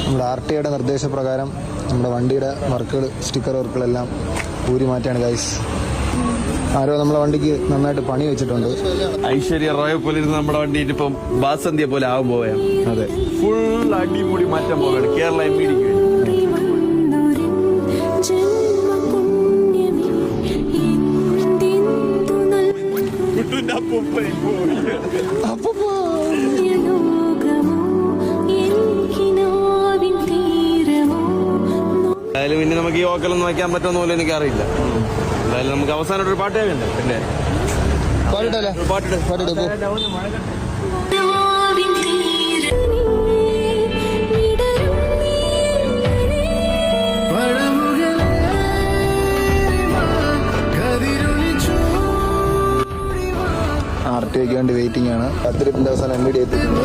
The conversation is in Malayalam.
നമ്മുടെ RTA നിർദ്ദേശപ്രകാരം നമ്മുടെ വണ്ടിയുടെ വർക്കുകൾ, സ്റ്റിക്കർ വർക്കുകളെല്ലാം ഊരി മാറ്റാണ് ഗൈസ്. ആരോ നമ്മളെ വണ്ടിക്ക് നന്നായിട്ട് പണി വെച്ചിട്ടുണ്ട്. ഐശ്വര്യ റോയെ പോലെ ഇരുന്ന് നമ്മുടെ വണ്ടി ഇപ്പം ബാസന്തിയെ പോലെ ആവാൻ പോവുകയാണ്. അതെ, ഫുൾ അടിപൊളി മാറ്റാൻ പോവുകയാണ് കേരള MVDക്ക് വേണ്ടി. എന്തായാലും പിന്നെ നമുക്ക് ഈ ഓക്കലൊന്നും വയ്ക്കാൻ പറ്റുമെന്ന് പോലും എനിക്കറിയില്ല. എന്തായാലും നമുക്ക് അവസാനമായിട്ടൊരു പാട്ട് കേൾക്കണ്ടേ? പിന്നെ RTA വേണ്ടി വെയിറ്റിംഗ് ആണ്. 10 ദിവസം MVD എത്തിയിട്ടുണ്ട്.